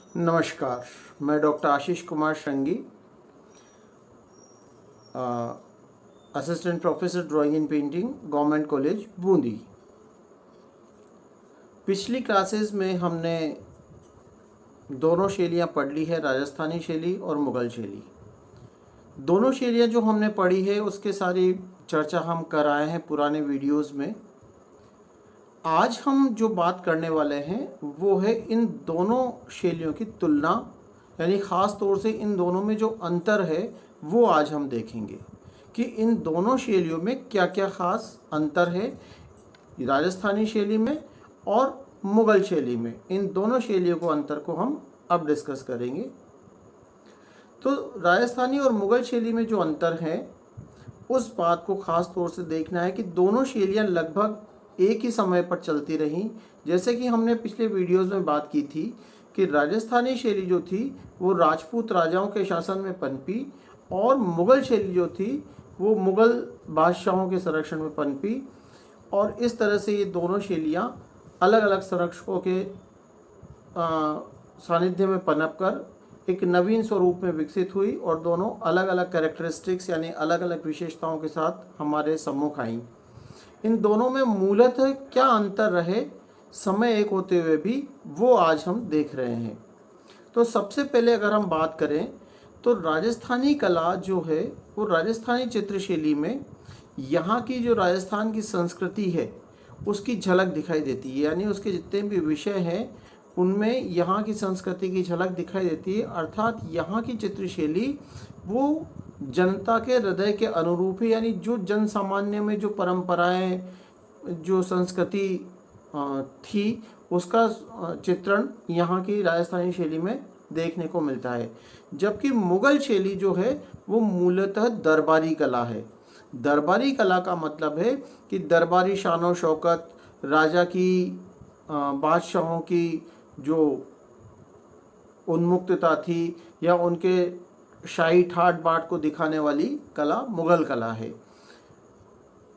नमस्कार। मैं doctor Ashish Kumar Shringi, assistant professor drawing and painting, government college Bundi. पिछली क्लासेस में हमने दोनों शैलियाँ पढ़ ली है, राजस्थानी शैली और मुग़ल शैली। दोनों शैलियाँ जो हमने पढ़ी है उसके सारी चर्चा हम कर आए हैं पुराने वीडियोस में। आज हम जो बात करने वाले हैं वो है इन दोनों शैलियों की तुलना, यानी ख़ास तौर से इन दोनों में जो अंतर है वो आज हम देखेंगे कि इन दोनों शैलियों में क्या क्या ख़ास अंतर है, राजस्थानी शैली में और मुग़ल शैली में। इन दोनों शैलियों को अंतर को हम अब डिस्कस करेंगे। तो राजस्थानी और मुग़ल शैली में जो अंतर है उस बात को ख़ास तौर से देखना है कि दोनों शैलियाँ लगभग एक ही समय पर चलती रहीं। जैसे कि हमने पिछले वीडियोज़ में बात की थी कि राजस्थानी शैली जो थी वो राजपूत राजाओं के शासन में पनपी और मुग़ल शैली जो थी वो मुग़ल बादशाहों के संरक्षण में पनपी। और इस तरह से ये दोनों शैलियाँ अलग अलग संरक्षकों के सानिध्य में पनप कर एक नवीन स्वरूप में विकसित हुई और दोनों अलग अलग कैरेक्टरिस्टिक्स यानी अलग अलग विशेषताओं के साथ हमारे सम्मुख आईं। इन दोनों में मूलतः क्या अंतर रहे समय एक होते हुए भी, वो आज हम देख रहे हैं। तो सबसे पहले अगर हम बात करें तो राजस्थानी कला जो है वो राजस्थानी चित्रशैली में यहाँ की जो राजस्थान की संस्कृति है उसकी झलक दिखाई देती है, यानी उसके जितने भी विषय हैं उनमें यहाँ की संस्कृति की झलक दिखाई देती है। अर्थात यहाँ की चित्रशैली वो जनता के हृदय के अनुरूप है, यानी जो जन सामान्य में जो परंपराएं, जो संस्कृति थी उसका चित्रण यहाँ की राजस्थानी शैली में देखने को मिलता है। जबकि मुग़ल शैली जो है वो मूलतः दरबारी कला है। दरबारी कला का मतलब है कि दरबारी शान शौकत, राजा की बादशाहों की जो उन्मुक्तता थी या उनके शाही ठाट बाट को दिखाने वाली कला मुग़ल कला है।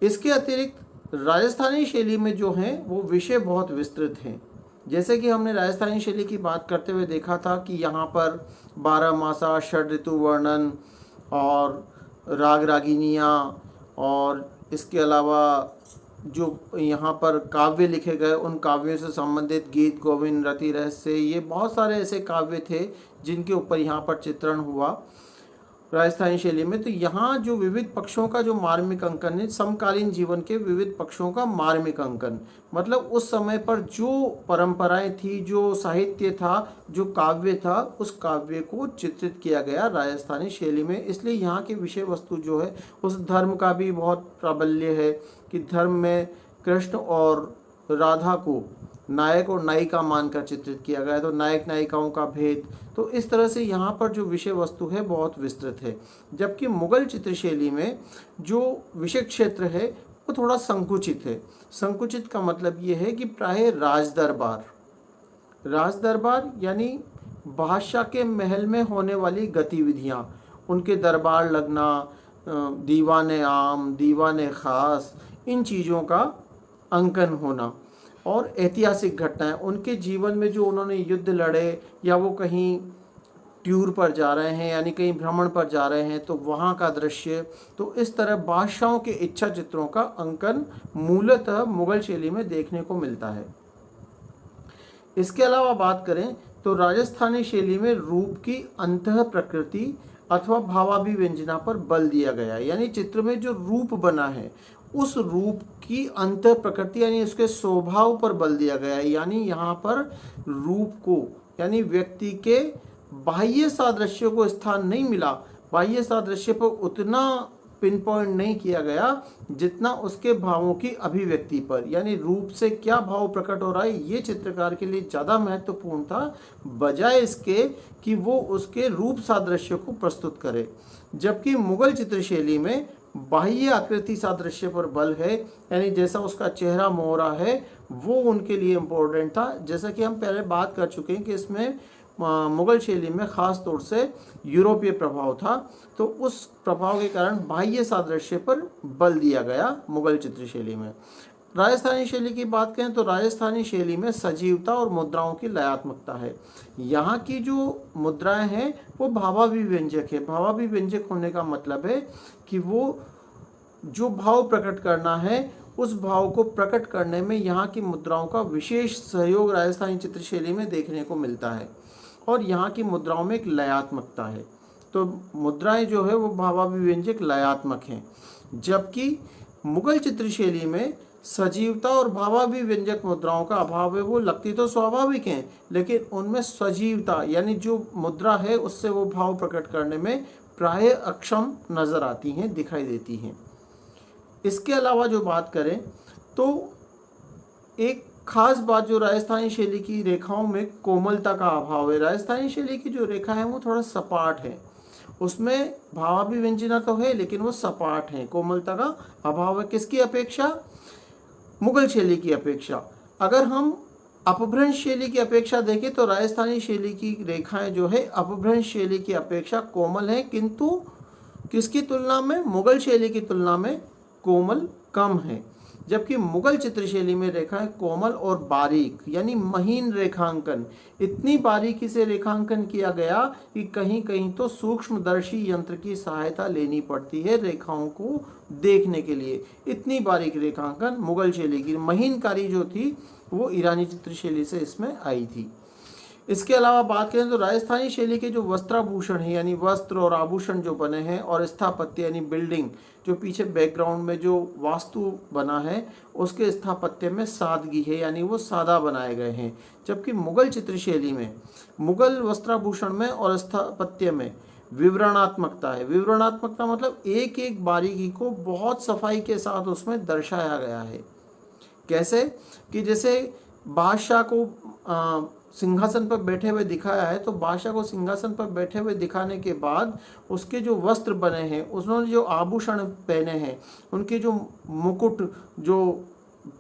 इसके अतिरिक्त राजस्थानी शैली में जो हैं वो विषय बहुत विस्तृत हैं। जैसे कि हमने राजस्थानी शैली की बात करते हुए देखा था कि यहाँ पर 12 मासा, षड ऋतु वर्णन और राग रागिनियाँ और इसके अलावा जो यहाँ पर काव्य लिखे गए उन काव्यों से संबंधित गीत गोविंद, रति रहस्य, ये बहुत सारे ऐसे काव्य थे जिनके ऊपर यहाँ पर चित्रण हुआ राजस्थानी शैली में। तो यहाँ जो विविध पक्षों का जो मार्मिक अंकन है, समकालीन जीवन के विविध पक्षों का मार्मिक अंकन, मतलब उस समय पर जो परंपराएं थी, जो साहित्य था, जो काव्य था, उस काव्य को चित्रित किया गया राजस्थानी शैली में। इसलिए यहाँ की विषय वस्तु जो है उस धर्म का भी बहुत प्राबल्य है कि धर्म में कृष्ण और राधा को नायक और नायिका मानकर चित्रित किया गया है, तो नायक नायिकाओं का भेद। तो इस तरह से यहाँ पर जो विषय वस्तु है बहुत विस्तृत है। जबकि मुग़ल चित्रशैली में जो विषय क्षेत्र है वो थोड़ा संकुचित है। संकुचित का मतलब ये है कि प्राय राज दरबार यानी बादशाह के महल में होने वाली गतिविधियाँ, उनके दरबार लगना, दीवाने आम, दीवाने ख़ास, इन चीज़ों का अंकन होना और ऐतिहासिक घटनाएं, उनके जीवन में जो उन्होंने युद्ध लड़े या वो कहीं टूर पर जा रहे हैं यानी कहीं भ्रमण पर जा रहे हैं तो वहाँ का दृश्य। तो इस तरह बादशाहों के इच्छा चित्रों का अंकन मूलतः मुग़ल शैली में देखने को मिलता है। इसके अलावा बात करें तो राजस्थानी शैली में रूप की अंतः प्रकृति अथवा भावाभिव्यंजना पर बल दिया गया है, यानी चित्र में जो रूप बना है उस रूप की अंतः प्रकृति यानी उसके स्वभाव पर बल दिया गया है। यानी यहाँ पर रूप को यानी व्यक्ति के बाह्य सादृश्य को स्थान नहीं मिला, बाह्य सादृश्य पर उतना पिन पॉइंट नहीं किया गया जितना उसके भावों की अभिव्यक्ति पर, यानी रूप से क्या भाव प्रकट हो रहा है ये चित्रकार के लिए ज़्यादा महत्वपूर्ण था बजाय इसके कि वो उसके रूप सादृश्य को प्रस्तुत करे। जबकि मुग़ल चित्रशैली में बाह्य आकृति सादृश्य पर बल है, यानी जैसा उसका चेहरा मोहरा है वो उनके लिए इम्पोर्टेंट था। जैसा कि हम पहले बात कर चुके हैं कि इसमें मुग़ल शैली में ख़ास तौर से यूरोपीय प्रभाव था, तो उस प्रभाव के कारण बाह्य सादृश्य पर बल दिया गया मुग़ल चित्रशैली में। राजस्थानी शैली की बात करें तो राजस्थानी शैली में सजीवता और मुद्राओं की लयात्मकता है। यहाँ की जो मुद्राएं हैं वो भावाभिव्यंजक है। भावाभिव्यंजक होने का मतलब है कि वो जो भाव प्रकट करना है उस भाव को प्रकट करने में यहाँ की मुद्राओं का विशेष सहयोग राजस्थानी चित्रशैली में देखने को मिलता है। और यहाँ की मुद्राओं में एक लयात्मकता है। तो मुद्राएं जो है वो भावाभिव्यंजक लयात्मक हैं, जबकि मुगल चित्रशैली में सजीवता और भावाभिव्यंजक मुद्राओं का अभाव है। वो लगती तो स्वाभाविक हैं, लेकिन उनमें सजीवता यानी जो मुद्रा है उससे वो भाव प्रकट करने में प्राय अक्षम नजर आती हैं, दिखाई देती हैं। इसके अलावा जो बात करें तो एक खास बात जो राजस्थानी शैली की रेखाओं में कोमलता का अभाव है। राजस्थानी शैली की जो रेखा है वो थोड़ा सपाट है, उसमें भावाभिव्यंजना तो है लेकिन वो सपाट है, कोमलता का अभाव है। किसकी अपेक्षा? मुगल शैली की अपेक्षा। अगर हम अपभ्रंश शैली की अपेक्षा देखें तो राजस्थानी शैली की रेखाएं जो है अपभ्रंश शैली की अपेक्षा कोमल हैं, किंतु किसकी तुलना में? मुगल शैली की तुलना में कोमल कम है। जबकि मुगल चित्रशैली में रेखाएं कोमल और बारीक यानी महीन रेखांकन, इतनी बारीकी से रेखांकन किया गया कि कहीं कहीं तो सूक्ष्मदर्शी यंत्र की सहायता लेनी पड़ती है रेखाओं को देखने के लिए। इतनी बारीक रेखांकन मुगल शैली की, महीनकारी जो थी वो ईरानी चित्रशैली से इसमें आई थी। इसके अलावा बात करें तो राजस्थानी शैली के जो वस्त्राभूषण है यानी वस्त्र और आभूषण जो बने हैं, और स्थापत्य यानी बिल्डिंग जो पीछे बैकग्राउंड में जो वास्तु बना है उसके स्थापत्य में सादगी है यानी वो सादा बनाए गए हैं। जबकि मुगल चित्रशैली में, मुगल वस्त्राभूषण में और स्थापत्य में विवरणात्मकता है। विवरणात्मकता मतलब एक एक बारीकी को बहुत सफाई के साथ उसमें दर्शाया गया है। कैसे कि जैसे बादशाह को सिंहासन पर बैठे हुए दिखाया है, तो बादशाह को सिंहासन पर बैठे हुए दिखाने के बाद उसके जो वस्त्र बने हैं, उन्होंने जो आभूषण पहने हैं, उनके जो मुकुट, जो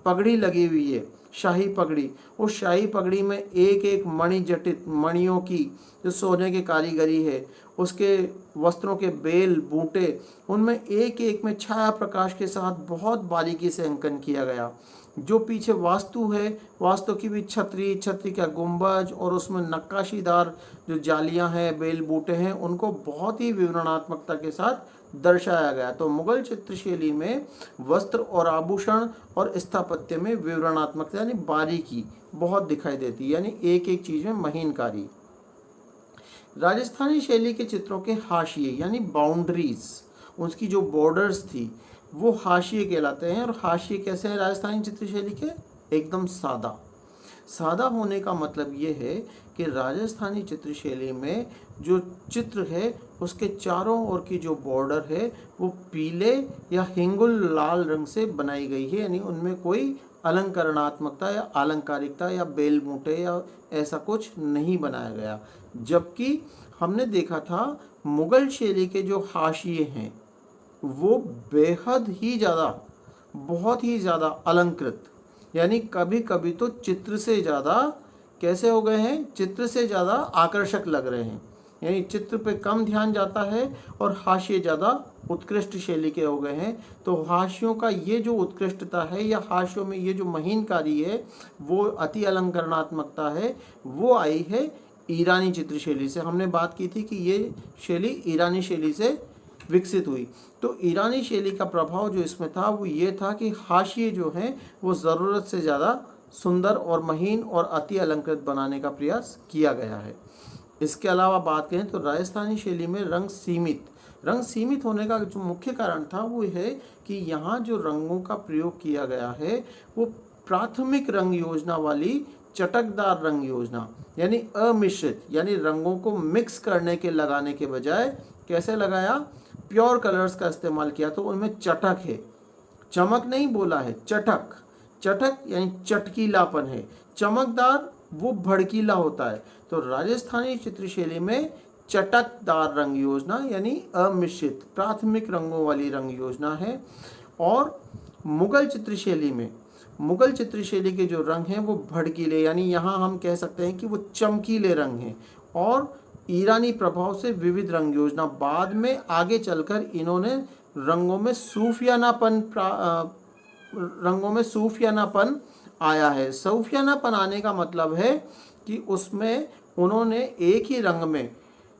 पगड़ी लगी हुई है शाही पगड़ी, उस शाही पगड़ी में एक एक मणि जटित मणियों की जो सोने की कारीगरी है, उसके वस्त्रों के बेल बूटे, उनमें एक एक में छाया प्रकाश के साथ बहुत बारीकी से अंकन किया गया। जो पीछे वास्तु है, वास्तु की भी छतरी का गुंबज और उसमें नक्काशीदार जो जालियां हैं, बेल बूटे हैं, उनको बहुत ही विवरणात्मकता के साथ दर्शाया गया। तो मुगल चित्रशैली में वस्त्र और आभूषण और स्थापत्य में विवरणात्मकता यानी बारीकी बहुत दिखाई देती है, यानी एक एक चीज में महीनकारी। राजस्थानी शैली के चित्रों के हाशिए यानी बाउंड्रीज, उसकी जो बॉर्डर्स थी वो हाशिए कहलाते हैं। और हाशिए कैसे हैं राजस्थानी चित्रशैली के? एकदम सादा। सादा होने का मतलब ये है कि राजस्थानी चित्रशैली में जो चित्र है उसके चारों ओर की जो बॉर्डर है वो पीले या हिंगुल लाल रंग से बनाई गई है, यानी उनमें कोई अलंकरणात्मकता या आलंकारिकता या बेल बूटे या ऐसा कुछ नहीं बनाया गया। जबकि हमने देखा था मुगल शैली के जो हाशिए हैं वो बेहद ही ज़्यादा, बहुत ही ज़्यादा अलंकृत, यानी कभी कभी तो चित्र से ज़्यादा कैसे हो गए हैं? चित्र से ज़्यादा आकर्षक लग रहे हैं, यानी चित्र पे कम ध्यान जाता है और हाशिए ज़्यादा उत्कृष्ट शैली के हो गए हैं। तो हाशियों का ये जो उत्कृष्टता है या हाशियों में ये जो महीनकारी है, वो अति अलंकरणात्मकता है, वो आई है ईरानी चित्रशैली से। हमने बात की थी कि ये शैली ईरानी शैली से विकसित हुई। तो ईरानी शैली का प्रभाव जो इसमें था वो ये था कि हाशिए जो हैं वो ज़रूरत से ज़्यादा सुंदर और महीन और अति अलंकृत बनाने का प्रयास किया गया है। इसके अलावा बात करें तो राजस्थानी शैली में रंग सीमित होने का जो मुख्य कारण था वो है कि यहाँ जो रंगों का प्रयोग किया गया है वो प्राथमिक रंग योजना वाली चटकदार रंग योजना यानी अमिश्रित, यानी रंगों को मिक्स करने के लगाने के बजाय कैसे लगाया? प्योर कलर्स का इस्तेमाल किया। तो उनमें चटक है, चमक नहीं बोला है, चटक यानी चटकीलापन है। चमकदार वो भड़कीला होता है। तो राजस्थानी चित्रशैली में चटकदार रंग योजना यानी अमिश्रित प्राथमिक रंगों वाली रंग योजना है। और मुगल चित्रशैली के जो रंग हैं वो भड़कीले, यानी यहाँ हम कह सकते हैं कि वो चमकीले रंग हैं। और ईरानी प्रभाव से विविध रंग योजना, बाद में आगे चलकर इन्होंने रंगों में सूफियानापन रंगों में सूफियानापन आया है। सूफियानापन आने का मतलब है कि उसमें उन्होंने एक ही रंग में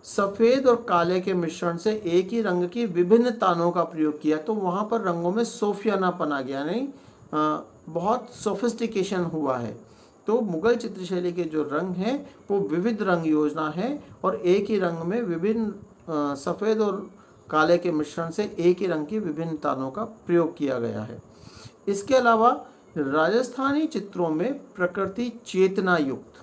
सफ़ेद और काले के मिश्रण से एक ही रंग की विभिन्न तानों का प्रयोग किया, तो वहाँ पर रंगों में सूफियानापन आ गया, नहीं बहुत सोफिस्टिकेशन हुआ है। तो मुगल चित्रशैली के जो रंग हैं वो विविध रंग योजना है और एक ही रंग में विभिन्न सफ़ेद और काले के मिश्रण से एक ही रंग की विभिन्न तानों का प्रयोग किया गया है। इसके अलावा राजस्थानी चित्रों में प्रकृति चेतना युक्त,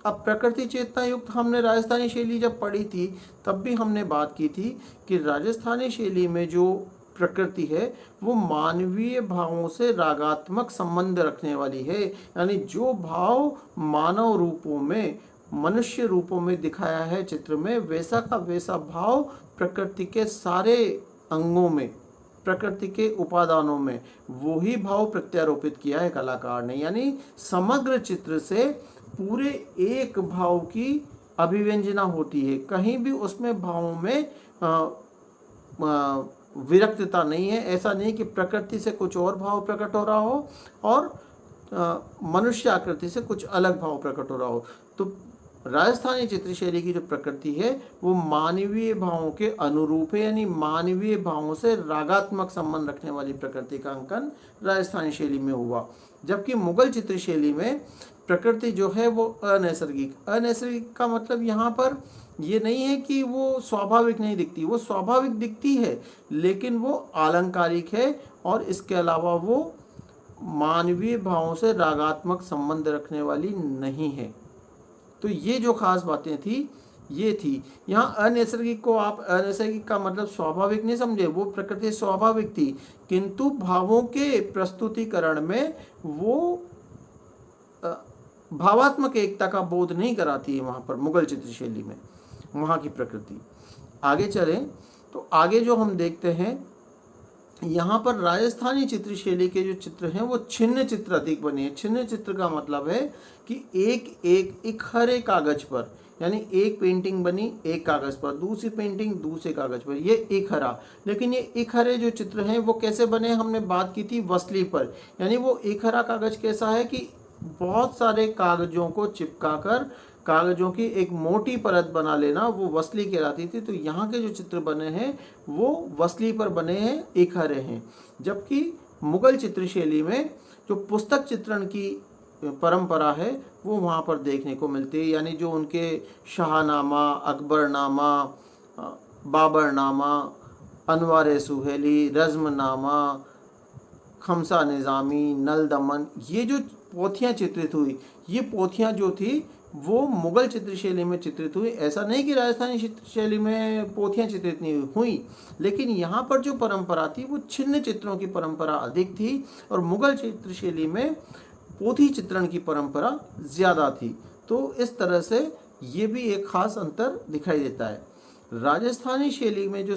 अब प्रकृति चेतना युक्त हमने राजस्थानी शैली जब पढ़ी थी तब भी हमने बात की थी कि राजस्थानी शैली में जो प्रकृति है वो मानवीय भावों से रागात्मक संबंध रखने वाली है, यानी जो भाव मानव रूपों में, मनुष्य रूपों में दिखाया है चित्र में, वैसा का वैसा भाव प्रकृति के सारे अंगों में, प्रकृति के उपादानों में वही भाव प्रत्यारोपित किया है कलाकार ने। यानी समग्र चित्र से पूरे एक भाव की अभिव्यंजना होती है, कहीं भी उसमें भावों में विरक्तता नहीं है। ऐसा नहीं कि प्रकृति से कुछ और भाव प्रकट हो रहा हो और मनुष्य आकृति से कुछ अलग भाव प्रकट हो रहा हो। तो राजस्थानी चित्रशैली की जो प्रकृति है वो मानवीय भावों के अनुरूप है, यानी मानवीय भावों से रागात्मक संबंध रखने वाली प्रकृति का अंकन राजस्थानी शैली में हुआ। जबकि मुगल चित्रशैली में प्रकृति जो है वो अनैसर्गिक, अनैसर्गिक का मतलब यहाँ पर ये नहीं है कि वो स्वाभाविक नहीं दिखती, वो स्वाभाविक दिखती है लेकिन वो आलंकारिक है और इसके अलावा वो मानवीय भावों से रागात्मक संबंध रखने वाली नहीं है। तो ये जो खास बातें थी ये थी। यहाँ अनैसर्गिक को आप अनैसर्गिक का मतलब स्वाभाविक नहीं समझे, वो प्रकृति स्वाभाविक थी किंतु भावों के प्रस्तुतिकरण में वो भावात्मक एकता का बोध नहीं कराती है वहाँ पर मुगल चित्रशैली में, वहाँ की प्रकृति। आगे चलें तो आगे जो हम देखते हैं यहाँ पर राजस्थानी चित्रशैली के जो चित्र हैं वो छिन्न चित्र अधिक बने हैं। छिन्न चित्र का मतलब है कि एक हरे कागज पर, यानी एक पेंटिंग बनी एक कागज पर, दूसरी पेंटिंग दूसरे कागज पर, ये एक हरा। लेकिन ये एक हरे जो चित्र हैं वो कैसे बने, हमने बात की थी वसली पर, यानी वो एक हरा कागज कैसा है कि बहुत सारे कागजों को चिपकाकर कागजों की एक मोटी परत बना लेना, वो वसली कहलाती थी। तो यहाँ के जो चित्र बने हैं वो वसली पर बने हैं, एक हरे हैं। जबकि मुगल चित्रशैली में जो पुस्तक चित्रण की परंपरा है वो वहाँ पर देखने को मिलती है, यानी जो उनके शाहनामा, अकबरनामा, बाबरनामा, अनवार सुहेली, रज़्मनामा, खमसा निज़ामी, नल दमन, ये जो पोथियाँ चित्रित हुई, ये पोथियाँ जो थी वो मुगल चित्रशैली में चित्रित हुई। ऐसा नहीं कि राजस्थानी चित्रशैली में पोथियाँ चित्रित नहीं हुई, लेकिन यहाँ पर जो परंपरा थी वो छिन्न चित्रों की परंपरा अधिक थी और मुगल चित्रशैली में पोथी चित्रण की परंपरा ज़्यादा थी। तो इस तरह से ये भी एक खास अंतर दिखाई देता है। राजस्थानी शैली में जो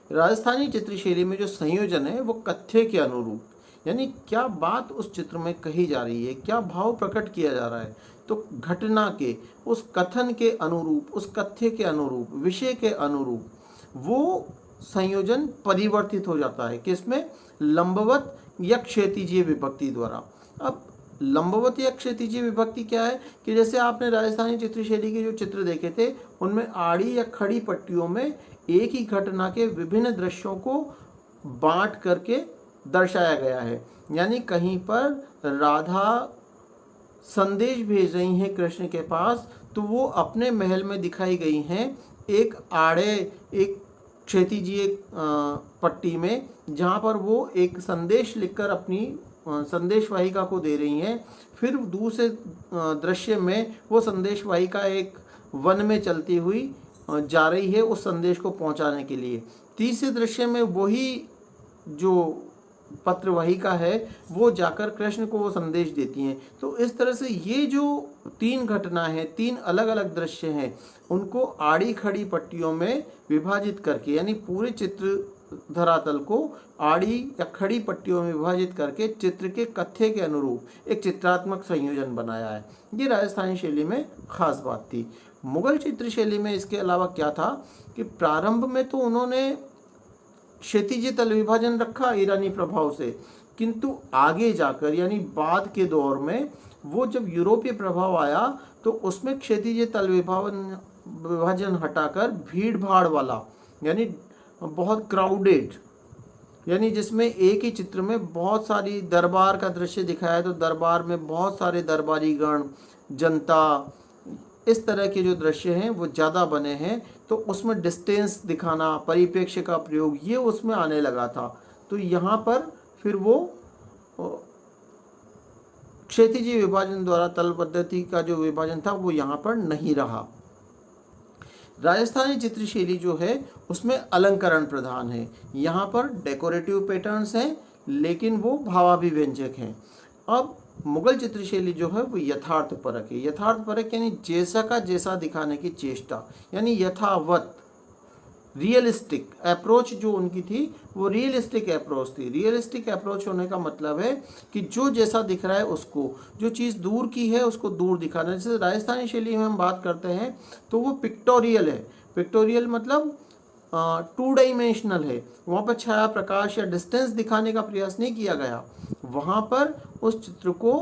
राजस्थानी चित्रशैली में जो संयोजन है वो कथ्य के अनुरूप, यानी क्या बात उस चित्र में कही जा रही है, क्या भाव प्रकट किया जा रहा है, तो घटना के उस कथन के अनुरूप, उस कथ्य के अनुरूप, विषय के अनुरूप वो संयोजन परिवर्तित हो जाता है। किसमें, लंबवत या क्षैतिजीय विभक्ति द्वारा। अब लंबवत या क्षैतिजीय विभक्ति क्या है कि जैसे आपने राजस्थानी चित्रशैली के जो चित्र देखे थे उनमें आड़ी या खड़ी पट्टियों में एक ही घटना के विभिन्न दृश्यों को बांट करके दर्शाया गया है। यानी कहीं पर राधा संदेश भेज रही हैं कृष्ण के पास, तो वो अपने महल में दिखाई गई हैं एक आड़े, एक क्षैतिजीय पट्टी में, जहाँ पर वो एक संदेश लिखकर अपनी संदेश वाहिका को दे रही हैं। फिर दूसरे दृश्य में वो संदेश वाहिका एक वन में चलती हुई जा रही है उस संदेश को पहुंचाने के लिए। तीसरे दृश्य में वही जो पत्र वाहिका है वो जाकर कृष्ण को वो संदेश देती हैं। तो इस तरह से ये जो तीन घटना है, तीन अलग अलग दृश्य हैं, उनको आड़ी खड़ी पट्टियों में विभाजित करके, यानी पूरे चित्र धरातल को आड़ी या खड़ी पट्टियों में विभाजित करके चित्र के कथ्य के अनुरूप एक चित्रात्मक संयोजन बनाया है। ये राजस्थानी शैली में खास बात थी। मुगल चित्रशैली में इसके अलावा क्या था कि प्रारंभ में तो उन्होंने क्षैतिज तल विभाजन रखा ईरानी प्रभाव से, किंतु आगे जाकर यानी बाद के दौर में वो जब यूरोपीय प्रभाव आया तो उसमें क्षैतिज तल विभाजन हटाकर भीड़ भाड़ वाला यानी बहुत क्राउडेड, यानी जिसमें एक ही चित्र में बहुत सारी दरबार का दृश्य दिखाया है, तो दरबार में बहुत सारे दरबारी गण, जनता, इस तरह के जो दृश्य हैं वो ज़्यादा बने हैं, तो उसमें डिस्टेंस दिखाना, परिप्रेक्ष्य का प्रयोग, ये उसमें आने लगा था। तो यहाँ पर फिर वो क्षैतिज विभाजन द्वारा तल पद्धति का जो विभाजन था वो यहाँ पर नहीं रहा। राजस्थानी चित्रशैली जो है उसमें अलंकरण प्रधान है, यहाँ पर डेकोरेटिव पैटर्न्स हैं लेकिन वो भावाभिव्यंजक हैं। अब मुगल चित्रशैली जो है वो यथार्थपरक है। यथार्थपरक यानी जैसा का जैसा दिखाने की चेष्टा, यानी यथावत, रियलिस्टिक अप्रोच जो उनकी थी वो रियलिस्टिक अप्रोच थी। रियलिस्टिक अप्रोच होने का मतलब है कि जो जैसा दिख रहा है उसको, जो चीज़ दूर की है उसको दूर दिखाना। जैसे राजस्थानी शैली में हम बात करते हैं तो वो पिक्टोरियल है। पिक्टोरियल मतलब 2 डायमेंशनल है। वहाँ पर छाया, प्रकाश या डिस्टेंस दिखाने का प्रयास नहीं किया गया, वहाँ पर उस चित्र को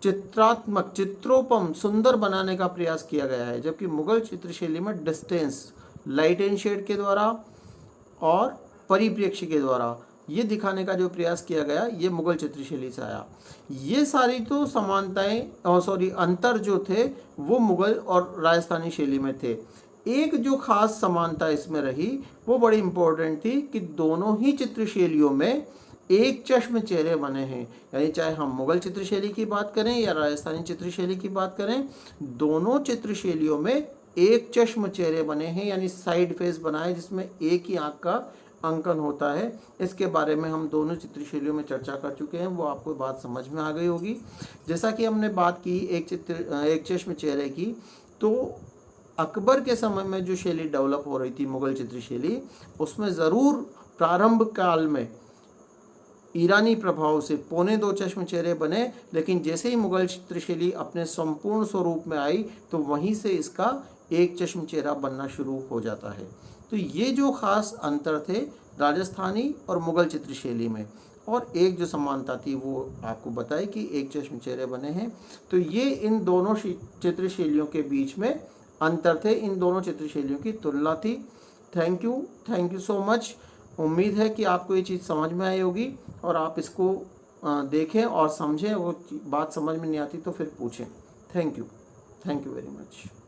चित्रात्मक, चित्रोपम, सुंदर बनाने का प्रयास किया गया है। जबकि मुगल चित्रशैली में डिस्टेंस, लाइट एंड शेड के द्वारा और परिप्रेक्ष्य के द्वारा ये दिखाने का जो प्रयास किया गया, ये मुगल चित्रशैली से आया। ये सारी तो समानताएं अंतर जो थे वो मुगल और राजस्थानी शैली में थे। एक जो खास समानता इसमें रही वो बड़ी इम्पोर्टेंट थी कि दोनों ही चित्रशैलियों में एक चश्म चेहरे बने हैं। यानी चाहे हम मुगल चित्रशैली की बात करें या राजस्थानी चित्रशैली की बात करें, दोनों चित्रशैलियों में एक चश्म चेहरे बने हैं, यानी साइड फेस बना है जिसमें एक ही आंख का अंकन होता है। इसके बारे में हम दोनों चित्रशैलियों में चर्चा कर चुके हैं, वो आपको बात समझ में आ गई होगी। जैसा कि हमने बात की एक चश्म चेहरे की, तो अकबर के समय में जो शैली डेवलप हो रही थी मुगल चित्रशैली, उसमें ज़रूर प्रारंभ काल में ईरानी प्रभाव से 2.25 चश्म चेहरे बने, लेकिन जैसे ही मुगल चित्रशैली अपने संपूर्ण स्वरूप में आई तो वहीं से इसका एक चश्म चेहरा बनना शुरू हो जाता है। तो ये जो खास अंतर थे राजस्थानी और मुगल चित्रशैली में, और एक जो समानता थी वो आपको बताई कि एक चश्म चेहरे बने हैं। तो ये इन दोनों चित्रशैलियों के बीच में अंतर थे, इन दोनों चित्रशैलियों की तुलना थी। Thank you so much. उम्मीद है कि आपको ये चीज़ समझ में आई होगी और आप इसको देखें और समझें। वो बात समझ में नहीं आती तो फिर पूछें। Thank you very much.